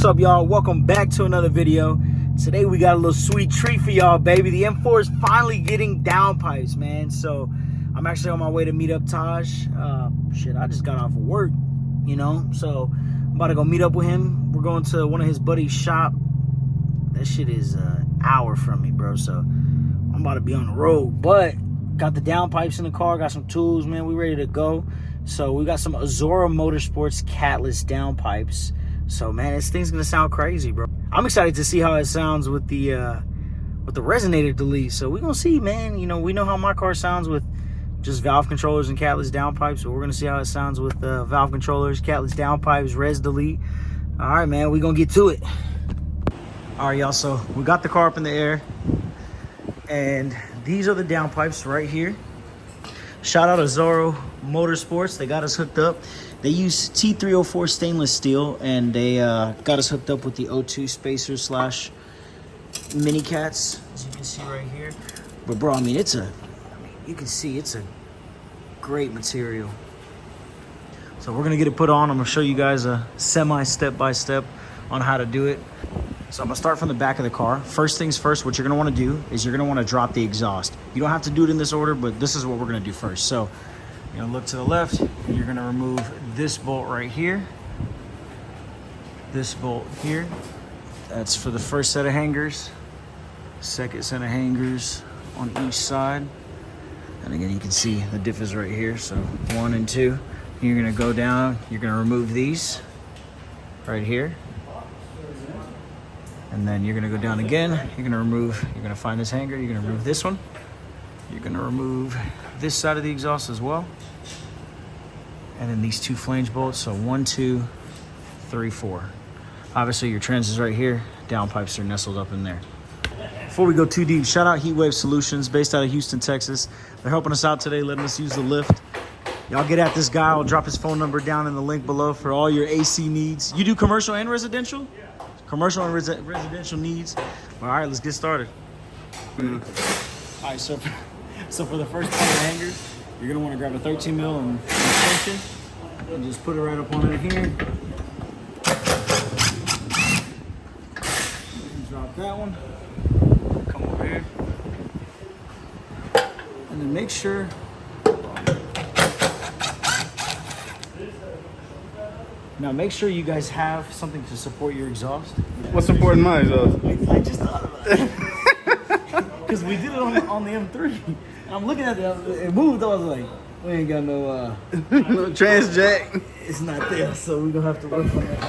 up, y'all? Welcome back to another video. Today we got a little sweet treat for y'all, baby. The M4 is finally getting downpipes, man. So I'm actually on my way to meet up Taj. I just got off of work, you know. So I'm about to go meet up with him. We're going to one of his buddies' shop. That shit is an hour from me, bro. So I'm about to be on the road. But got the downpipes in the car. Got some tools, man. We ready to go. So we got some Azora Motorsports catless downpipes. So man, this thing's gonna sound crazy, bro. I'm excited to see how it sounds with the resonator delete. So we're gonna see, man. You know, we know how my car sounds with just valve controllers and catless downpipes. So we're gonna see how it sounds with valve controllers, catless downpipes, res delete. All right, man, we're gonna get to it. All right, y'all. So we got the car up in the air, and these are the downpipes right here. Shout out Azora Motorsports. They got us hooked up. They use T304 stainless steel, and they got us hooked up with the O2 spacer slash mini cats, as you can see right here. But bro, I mean, you can see it's a great material. So we're gonna get it put on. I'm gonna show you guys a semi step-by-step on how to do it. So I'm gonna start from the back of the car. First things first, what you're gonna wanna do is you're gonna wanna drop the exhaust. You don't have to do it in this order, but this is what we're gonna do first. So you're gonna look to the left, and you're gonna remove this bolt right here. This bolt here. That's for the first set of hangers. Second set of hangers on each side. And again, you can see the diff is right here. So 1 and 2. You're gonna go down, you're gonna remove these right here. And then you're gonna go down again. You're gonna find this hanger. You're gonna remove this one. You're gonna remove this side of the exhaust as well. And then these two flange bolts. So 1, 2, 3, 4. Obviously your trans is right here. Downpipes are nestled up in there. Before we go too deep, shout out Heatwave Solutions, based out of Houston, Texas. They're helping us out today, letting us use the lift. Y'all get at this guy. I'll drop his phone number down in the link below for all your AC needs. You do commercial and residential? Yeah. Commercial and residential needs. All right, let's get started. All right, so for the first part of the hanger, you're gonna want to grab a 13 mil and extension and just put it right up on it here. Drop that one. Come over here, and then make sure. Now make sure you guys have something to support your exhaust. What's supporting my exhaust? I just thought about it. Because we did it on the M3. I'm looking at it moved, I was like, we ain't got no no trans jack. It's not there, so we're gonna have to work on that.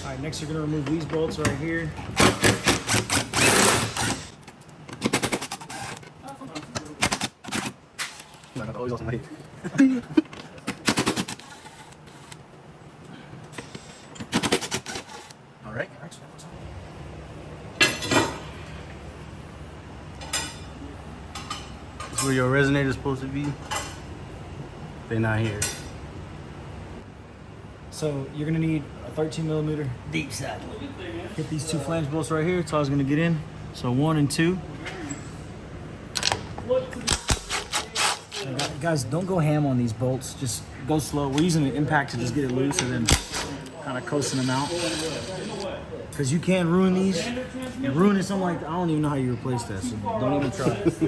Alright, next you're gonna remove these bolts right here. I got always on my head. Alright. That's where your resonator is supposed to be. They're not here. So you're gonna need a 13 millimeter deep side. Hit these two flange bolts right here. That's all I was gonna get in. So 1 and 2. Guys, don't go ham on these bolts. Just go slow. We're using an impact to just get it loose and then kind of coasting them out. Because you can ruin these. And ruining something like that, I don't even know how you replace that. So don't even try it.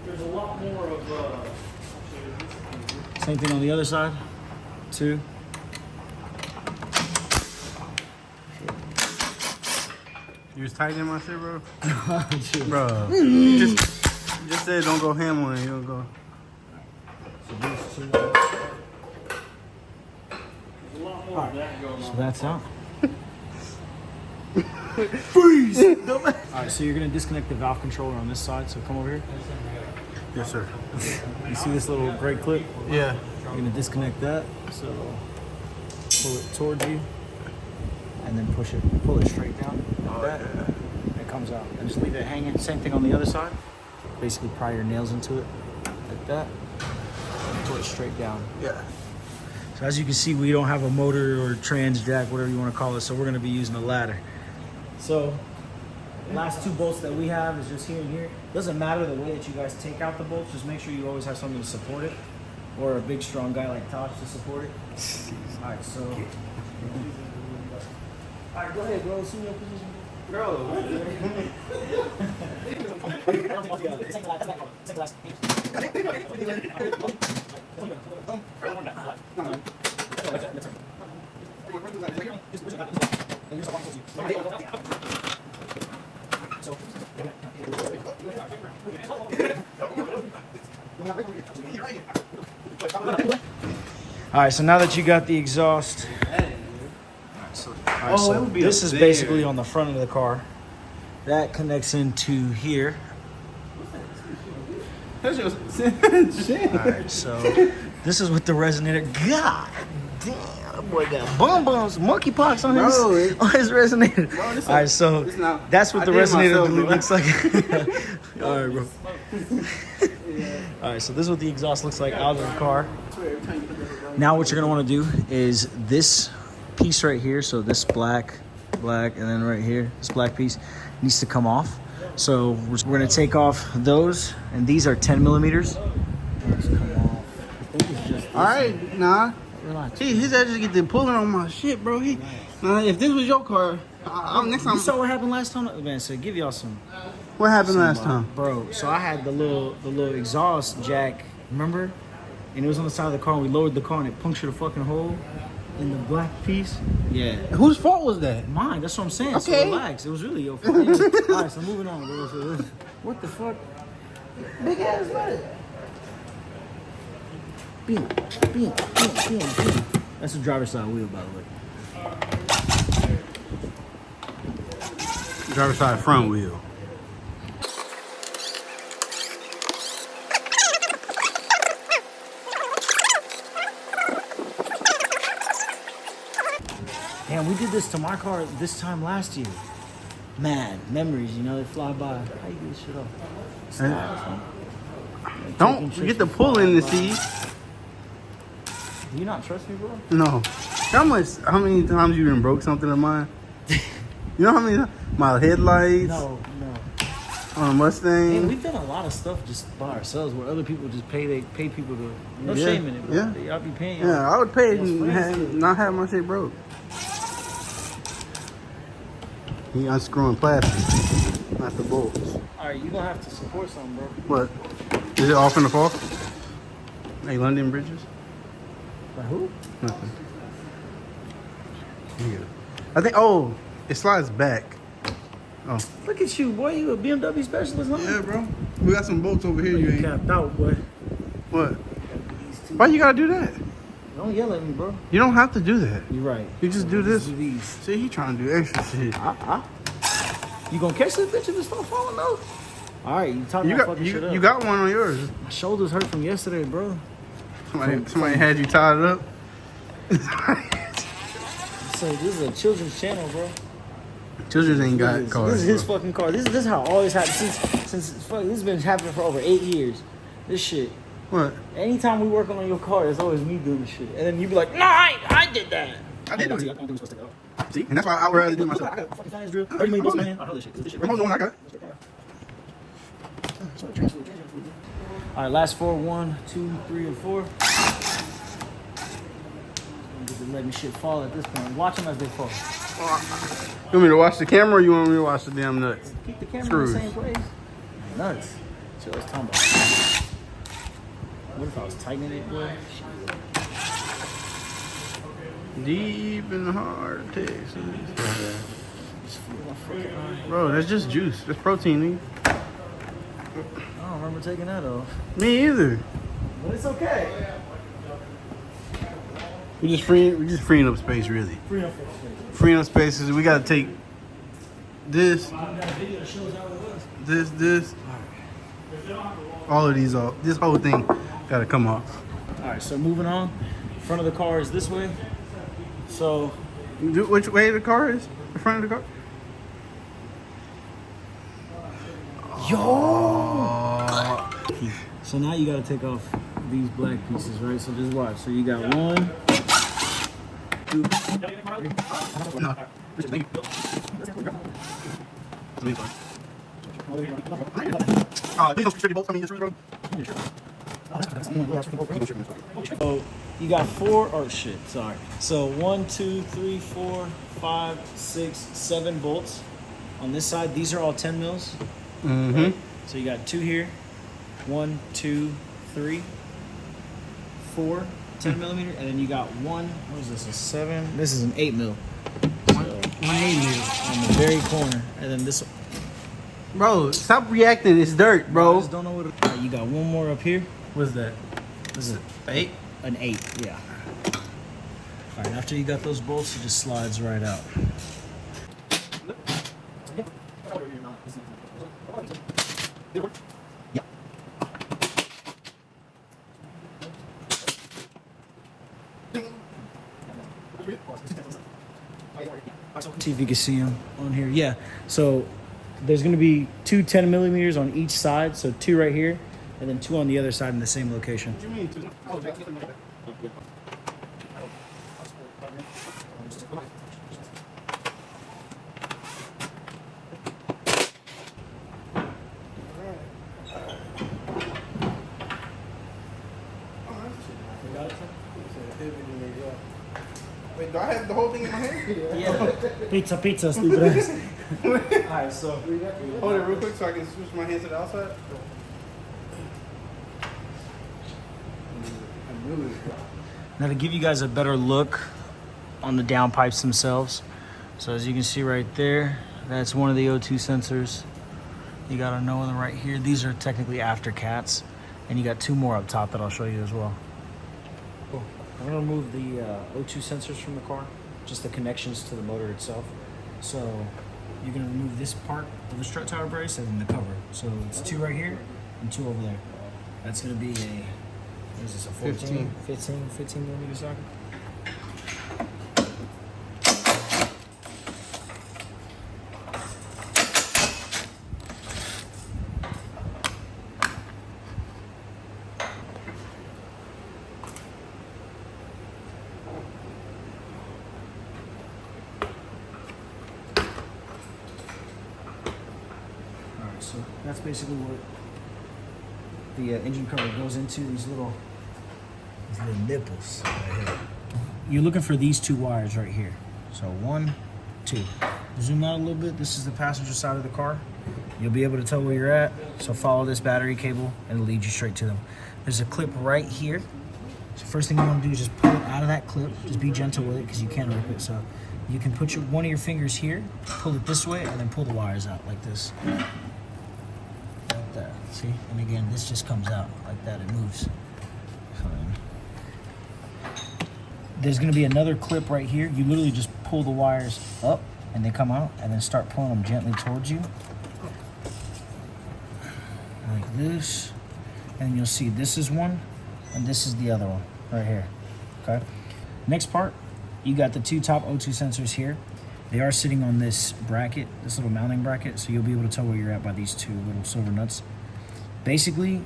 There's a lot more of Same thing on the other side. 2. You was tightening my shit, bro? Sure. Bro, you just said don't go ham on it. You don't go. So these 2. a lot more of that going So on. that's out. Freeze! Alright, so you're gonna disconnect the valve controller on this side, so come over here. Yes, sir. You see this little gray clip? Yeah. You're gonna disconnect that, so pull it towards you, and then pull it straight down like that. It comes out, and just leave it hanging. Same thing on the other side. Basically pry your nails into it like that, and pull it straight down. Yeah. So as you can see, we don't have a motor or trans jack, whatever you want to call it, so we're gonna be using a ladder. So the last 2 bolts that we have is just here and here. Doesn't matter the way that you guys take out the bolts, just make sure you always have something to support it. or a big strong guy like Tosh to support it. All right, so. All right, go ahead, bro. Assume your position. All right, so now that you got the exhaust, this is basically on the front of the car. That connects into here. That's your shit. All right, so this is what the resonator. God damn, that boy got bums, monkeypox on his resonator. Bro, all right, so that's what the resonator looks like. All right, bro. All right, so this is what the exhaust looks like out of the car. Now what you're gonna want to do is this piece right here. So this black, and then right here, this black piece needs to come off. So we're gonna take off those, and these are 10 millimeters. All right, nah. Relax. His ass just get the pulling on my shit, bro. If this was your car, next time. You saw what happened last time, man. So give y'all some. What happened last time, bro? So I had the little exhaust jack, remember? And it was on the side of the car. And we lowered the car, and it punctured a fucking hole in the black piece. Yeah. Whose fault was that? Mine. That's what I'm saying. Okay. So relax. It was really your fault. All right, so moving on, bro. So what the fuck? Big ass butt. Bam. That's the driver's side wheel, by the way. Driver's side front wheel. Damn, we did this to my car this time last year. Man, memories, you know, they fly by. How you get this shit off? Don't forget to pull in the seat. Do you not trust me, bro? No. How many times you been broke something of mine? You know how many? My headlights. No. On a Mustang. Man, we've done a lot of stuff just by ourselves where other people just pay people to. No shame in it, bro. Yeah. I'll be paying. Yeah, I would pay and not have my shit broke. He unscrewing plastic, not the bolts. All right, you gonna have to support something, bro. What? Is it off in the fall? Hey, London Bridges? By who? Nothing. Yeah. I think. Oh, it slides back. Oh. Look at you, boy. You a BMW specialist, huh? Yeah, bro. We got some bolts over here. You ain't capped out, boy. What? Why you gotta do that? Don't yell at me, bro. You don't have to do that. You're right. You just do this. Do these. See, he trying to do extra shit. You gonna catch this bitch if it start falling though? All right, you talking about fucking shit up. You got one on yours. My shoulders hurt from yesterday, bro. Somebody had you tied up. So this is a children's channel, bro. Children ain't got cars. This is his fucking car. This is how all this happened since this has been happening for over 8 years. This shit. What? Anytime we working on your car, it's always me doing the shit, and then you be like, "No, I did that." I did it. I'm supposed to go. See, and that's why I would rather do it myself. I got a fucking finance drill. 30 million bucks, man. I know this shit. This shit. I'm holding on. I got it. All right, last four. 1, 2, 3, and 4. Just letting shit fall at this point. Watch them as they fall. You want me to watch the camera or you want me to watch the damn nuts? Keep the camera Screws. in the same place. Nuts. So let's talk about. What if I was tightening it, boy? Deep in the heart of Texas. Bro, that's just juice. That's protein, nigga. I don't remember taking that off. Me either. But it's okay. We just freeing up space, really. Freeing up spaces. We gotta take this, this. All of these off. This whole thing gotta come off. All right, so moving on. Front of the car is this way. So, Which way the car is? The front of the car? yo. So now you gotta take off these black pieces, right? So just watch. So you got 1, 2. These are bolts. I mean, bro. So you got 4, or shit, sorry. So 1, 2, 3, 4, 5, 6, 7 bolts on this side. These are all 10 mils. Mm-hmm. Right? So you got 2 here. 1, 2, 3, 4, 10 millimeter, and then you got one. What is this? A 7. This is an 8 mil. So, 1 8 mil on the very corner, and then this. Bro, stop reacting. It's dirt, bro. I just don't know what. Right, you got one more up here. What's that? This is 8? an 8. Yeah. All right. After you got those bolts, it just slides right out. Yeah. See if you can see them on here. Yeah. So there's going to be 2 10 millimeters on each side. So 2 right here, and then 2 on the other side in the same location. What do you mean? Wait, do I have the whole thing in my hand? Yeah. Pizza, stupid ass. Alright, so Hold it real quick so I can switch my hands to the outside. now to give you guys a better look on the downpipes themselves. So as you can see right there, that's one of the O2 sensors. You got another one right here. These are technically after cats, and you got 2 more up top that I'll show you as well. Cool. I'm gonna remove the O2 sensors from the car, just the connections to the motor itself. So you're gonna remove this part of the strut tower brace and then the cover. So it's 2 right here and 2 over there. That's gonna be a, what is this, a 14, 15 millimeter socket? So that's basically what the engine cover goes into. These little nipples right here. You're looking for these 2 wires right here. So 1, 2. Zoom out a little bit. This is the passenger side of the car. You'll be able to tell where you're at. So follow this battery cable and it'll lead you straight to them. There's a clip right here. So first thing you want to do is just pull it out of that clip. Just be gentle with it because you can rip it. So you can put one of your fingers here, pull it this way, and then pull the wires out like this. Like that. See? And again, this just comes out like that. It moves. So then, there's going to be another clip right here. You literally just pull the wires up and they come out, and then start pulling them gently towards you. Like this. And you'll see this is one, and this is the other one right here. Okay? Next part, you got the 2 top O2 sensors here. They are sitting on this bracket, this little mounting bracket, so you'll be able to tell where you're at by these 2 little silver nuts. Basically,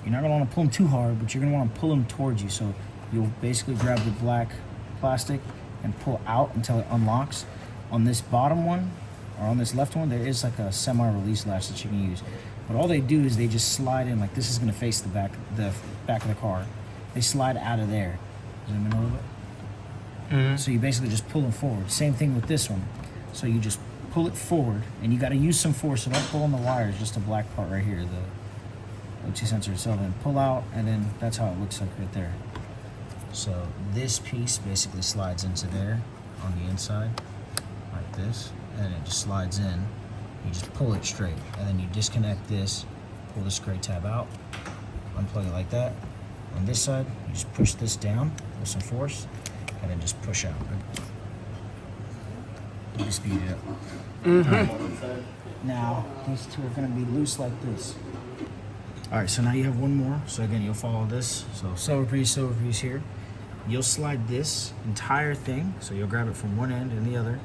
you're not going to want to pull them too hard, but you're going to want to pull them towards you. So you'll basically grab the black plastic and pull out until it unlocks. On this bottom one, or on this left one, there is like a semi-release latch that you can use. But all they do is they just slide in, like this is going to face the back of the car. They slide out of there. Zoom in a little bit. Mm-hmm. So you basically just pull them forward. Same thing with this one. So you just pull it forward, and you got to use some force. So don't pull on the wires, just the black part right here, the O2 sensor. So then pull out, and then that's how it looks like right there. So this piece basically slides into there on the inside, like this, and then it just slides in. You just pull it straight, and then you disconnect this, pull this gray tab out, unplug it like that. On this side, you just push this down with some force, and then just push out. You can speed it up. Mm-hmm. Now, these 2 are going to be loose like this. All right, so now you have one more. So again, you'll follow this. So silver piece here. You'll slide this entire thing, so you'll grab it from one end and the other,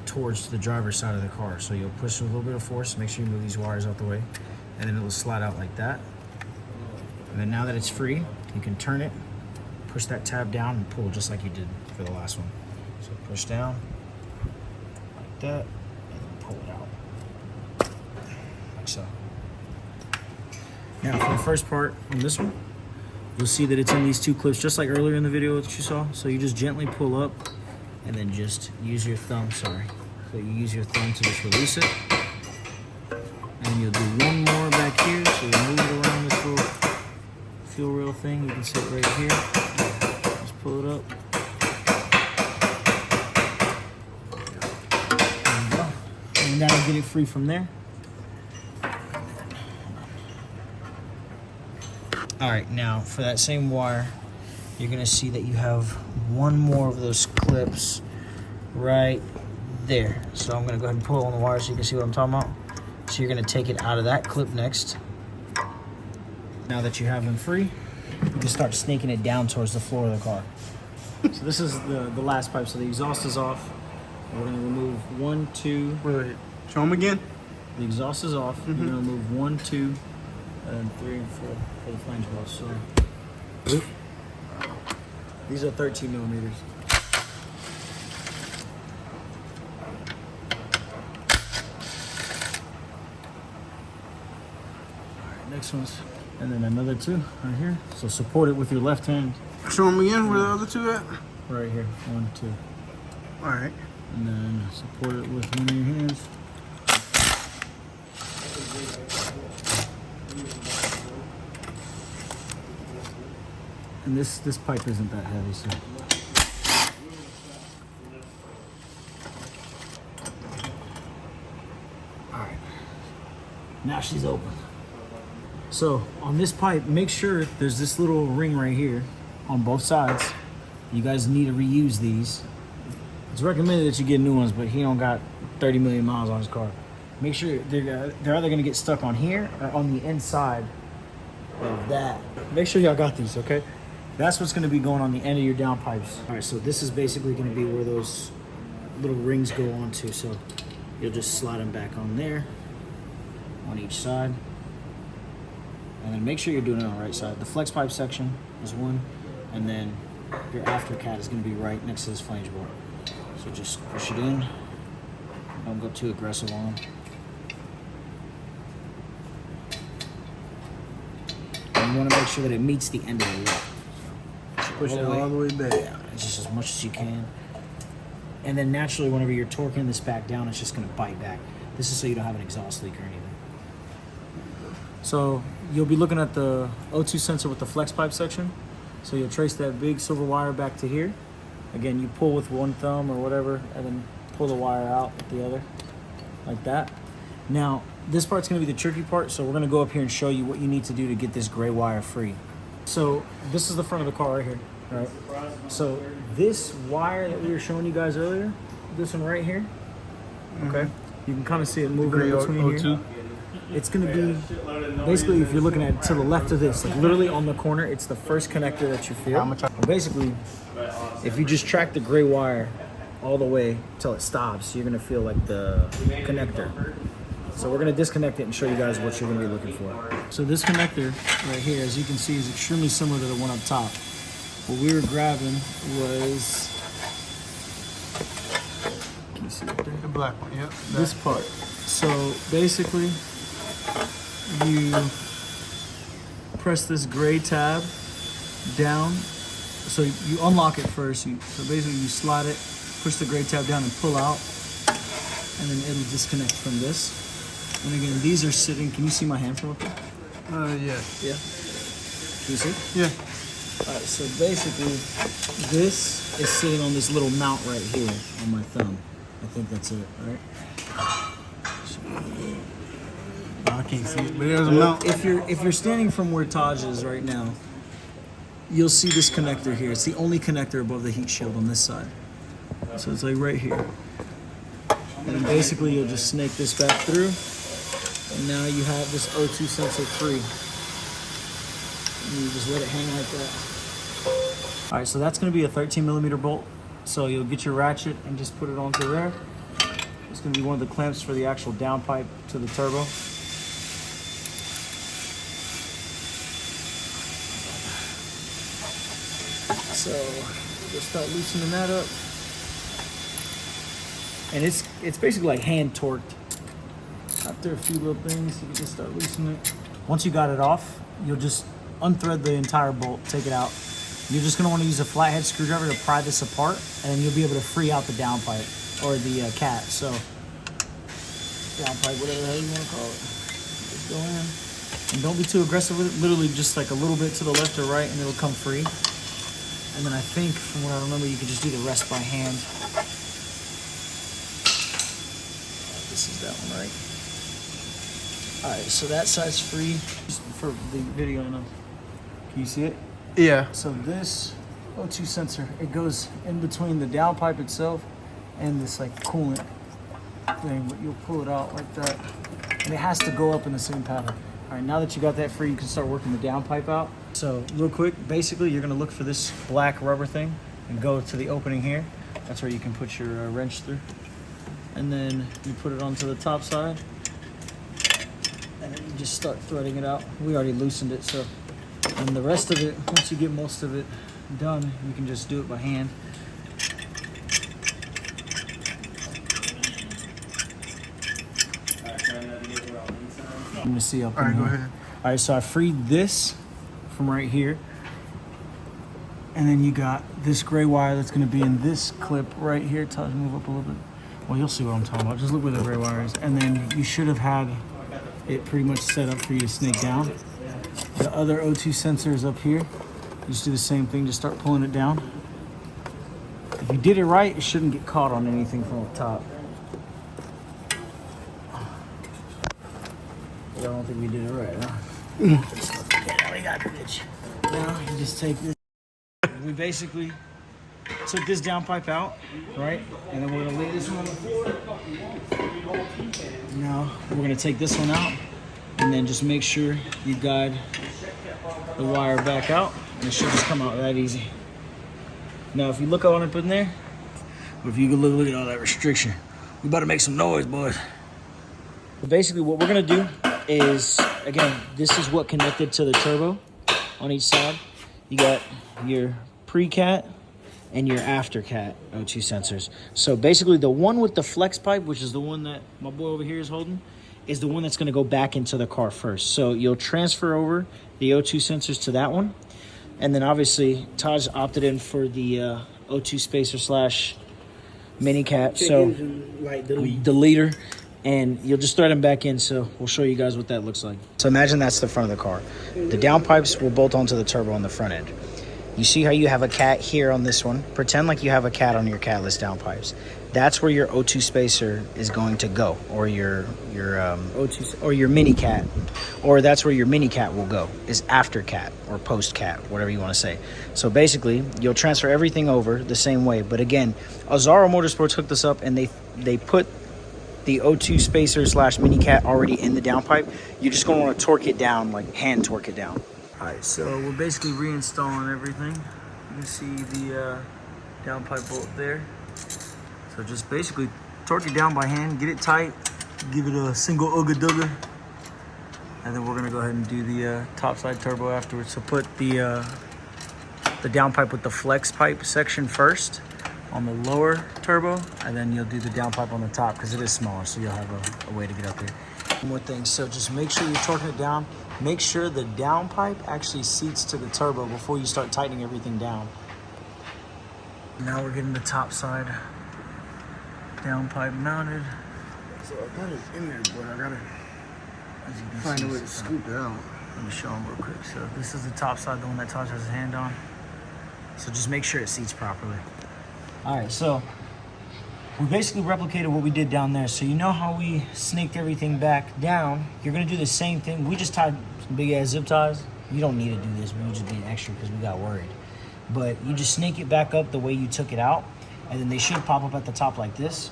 towards the driver's side of the car. So you'll push with a little bit of force, make sure you move these wires out the way, and then it'll slide out like that. And then now that it's free, you can turn it, push that tab down, and pull just like you did for the last one. So push down, like that, and then pull it out, like so. Now for the first part on this one, You'll see that it's in these 2 clips, just like earlier in the video that you saw. So you just gently pull up and then just use your thumb, So you use your thumb to just release it. And you'll do one more back here. So you move it around this little fuel rail thing. You can see it right here. Just pull it up. There you go. And that'll get it free from there. All right, now for that same wire, you're gonna see that you have one more of those clips right there. So I'm gonna go ahead and pull on the wire so you can see what I'm talking about. So you're gonna take it out of that clip next. Now that you have them free, you can start snaking it down towards the floor of the car. So this is the last pipe. So the exhaust is off. We're gonna remove 1, 2. Wait, show them again. The exhaust is off. You're gonna remove 1, 2, and 3 and 4 for the flange bolts. So these are 13 millimeters. All right, next one's, and then another 2 right here. So support it with your left hand. Show them again. Where the other 2 at? Right here, 1, 2. All right. And then support it with one of your hands. And this pipe isn't that heavy, so. All right, now she's open. So on this pipe, make sure there's this little ring right here on both sides. You guys need to reuse these. It's recommended that you get new ones, but he don't got 30 million miles on his car. Make sure they're either gonna get stuck on here or on the inside of that. Make sure y'all got these, okay? That's what's gonna be going on the end of your downpipes. All right, so this is basically gonna be where those little rings go onto. So you'll just slide them back on there, on each side. And then make sure you're doing it on the right side. The flex pipe section is one, and then your after cat is gonna be right next to this flange bolt. So just push it in. Don't go too aggressive on them. And you wanna make sure that it meets the end of the loop. Push it all the way back. Yeah, just as much as you can. And then naturally, whenever you're torquing this back down, it's just gonna bite back. This is so you don't have an exhaust leak or anything. So you'll be looking at the O2 sensor with the flex pipe section. So you'll trace that big silver wire back to here. Again, you pull with one thumb or whatever, and then pull the wire out with the other, like that. Now, this part's gonna be the tricky part, so we're gonna go up here and show you what you need to do to get this gray wire free. So this is the front of the car right here, right? So this wire that we were showing you guys earlier, this one right here, okay? You can kind of see it moving in between here. It's gonna be, basically if you're looking at to the left of this, like literally on the corner, it's the first connector that you feel. Well, basically, if you just track the gray wire all the way till it stops, you're gonna feel like the connector. So we're gonna disconnect it and show you guys what you're gonna be looking for. So this connector right here, as you can see, is extremely similar to the one up top. What we were grabbing was, can you see it there? The black one, yep. This part. So basically, you press this gray tab down. So you unlock it first. So basically you slide it, push the gray tab down and pull out, and then it'll disconnect from this. And again, these are sitting, can you see my hand from up there? Yeah. Yeah. Can you see? Yeah. All right, so basically, this is sitting on this little mount right here on my thumb. I think that's it, right? I can't see it, but there's a mount. If you're standing from where Taj is right now, you'll see this connector here. It's the only connector above the heat shield on this side. So it's like right here. And then basically you'll just snake this back through. And now you have this O2 sensor free. And you just let it hang like that. All right, so that's gonna be a 13 millimeter bolt. So you'll get your ratchet and just put it onto there. It's gonna be one of the clamps for the actual downpipe to the turbo. So we'll start loosening that up. And it's basically like hand torqued. After a few little things, you can just start loosening it. Once you got it off, you'll just unthread the entire bolt, take it out. You're just gonna want to use a flathead screwdriver to pry this apart, and then you'll be able to free out the downpipe or the cat. So downpipe, whatever the hell you want to call it. Just go in, and don't be too aggressive with it. Literally just like a little bit to the left or right, and it'll come free. And then I think, from what I remember, you can just do the rest by hand. This is that one, right? All right, so that side's free. Just for the video, can you see it? Yeah. So this O2 sensor, it goes in between the downpipe itself and this like coolant thing, but you'll pull it out like that, and it has to go up in the same pattern. All right, now that you got that free, you can start working the downpipe out. So real quick, basically you're gonna look for this black rubber thing and go to the opening here. That's where you can put your wrench through. And then you put it onto the top side, and then you just start threading it out. We already loosened it, so. And the rest of it, once you get most of it done, you can just do it by hand. I'm gonna see up in here. Go ahead. All right, so I freed this from right here. And then you got this gray wire that's gonna be in this clip right here. Taj, move up a little bit. Well, you'll see what I'm talking about. Just look where the gray wire is. And then you should have had it pretty much set up for you to snake down. The other O2 sensor is up here. You just do the same thing, just start pulling it down. If you did it right, it shouldn't get caught on anything from the top. But I don't think we did it right, huh? Yeah, we got the bitch. Now you just take this. We basically took this downpipe out, right? And then we're gonna lay this one on the floor. Now we're gonna take this one out, and then just make sure you guide the wire back out, and it should just come out that easy. Now, if you look on it in there, or if you can look at all that restriction, we about to make some noise, boys. But basically, what we're gonna do is, again, this is what connected to the turbo on each side. You got your pre-cat and your after-cat O2 sensors. So basically, the one with the flex pipe, which is the one that my boy over here is holding, is the one that's going to go back into the car first. So you'll transfer over the O2 sensors to that one. And then obviously Taj opted in for the O2 spacer slash mini cat. So the leader, and you'll just thread them back in. So we'll show you guys what that looks like. So imagine that's the front of the car. The downpipes will bolt onto the turbo on the front end. You see how you have a cat here on this one? Pretend like you have a cat on your catless downpipes. That's where your O2 spacer is going to go, or your O2 or your mini cat, or that's where your mini cat will go, is after cat or post cat, whatever you want to say. So basically, you'll transfer everything over the same way. But again, Azora Motorsports hooked this up, and they put the O2 spacer slash mini cat already in the downpipe. You're just going to want to torque it down, like hand torque it down. All right, so we're basically reinstalling everything. You can see the downpipe bolt there. So just basically torque it down by hand, get it tight, give it a single ugga-dugga, and then we're gonna go ahead and do the topside turbo afterwards. So put the downpipe with the flex pipe section first on the lower turbo, and then you'll do the downpipe on the top because it is smaller, so you'll have a way to get up there. One more thing, so just make sure you're torquing it down. Make sure the downpipe actually seats to the turbo before you start tightening everything down. Now we're getting the top side downpipe mounted. So I got it in there, but I gotta find a way to scoop it out. Let me show them real quick. So this is the top side, the one that Taj has his hand on. So just make sure it seats properly. All right, so we basically replicated what we did down there. So you know how we snaked everything back down? You're gonna do the same thing. We just tied some big ass zip ties. You don't need to do this. We were just being extra because we got worried. But you just snake it back up the way you took it out, and then they should pop up at the top like this.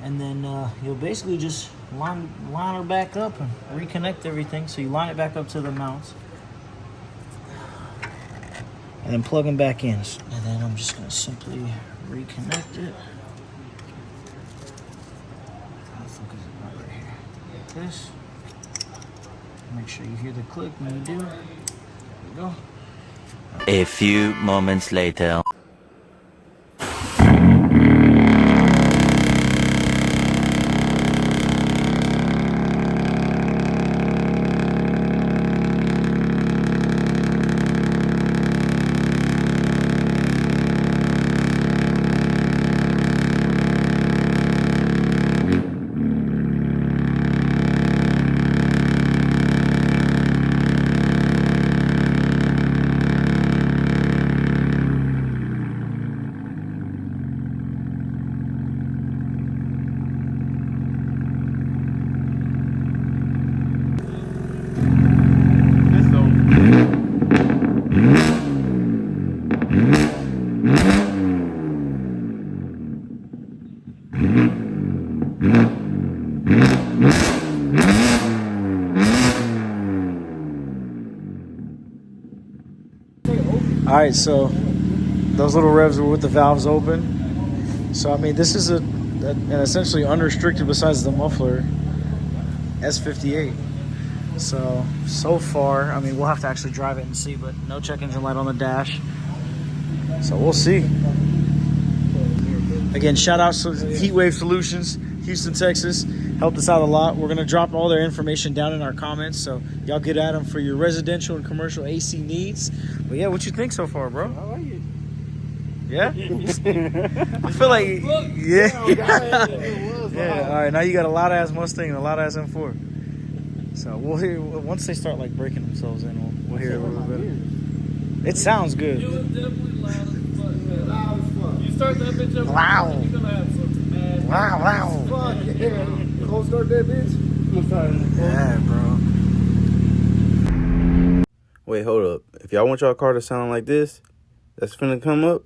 And then you'll basically just line her back up and reconnect everything. So you line it back up to the mounts, and then plug them back in. And then I'm just gonna simply reconnect it. This. Make sure you hear the click when you do. There we go. A few moments later. All right, so those little revs were with the valves open. So I mean, this is an essentially unrestricted, besides the muffler, S58. So far, I mean, we'll have to actually drive it and see, but no check engine light on the dash. So we'll see. Again, shout out to Heatwave Solutions, Houston, Texas. Helped us out a lot. We're gonna drop all their information down in our comments, so y'all get at them for your residential and commercial AC needs. But yeah, what you think so far, bro? I like it. Yeah? I feel like, yeah. Yeah, all right, now you got a loud ass Mustang and a loud ass M4. So we'll hear, once they start like breaking themselves in, we'll hear it a little bit. It sounds good. It was definitely loud as fuck, man. Loud as fuck. You start that bitch up, Loud. you're gonna have some mad. Wow. Fuck yeah. Cold start that bitch. Yeah, bro. Wait, hold up. If y'all want y'all car to sound like this, that's finna come up,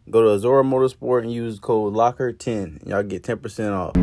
go to Azora Motorsport and use code LOCKER10. Y'all get 10% off.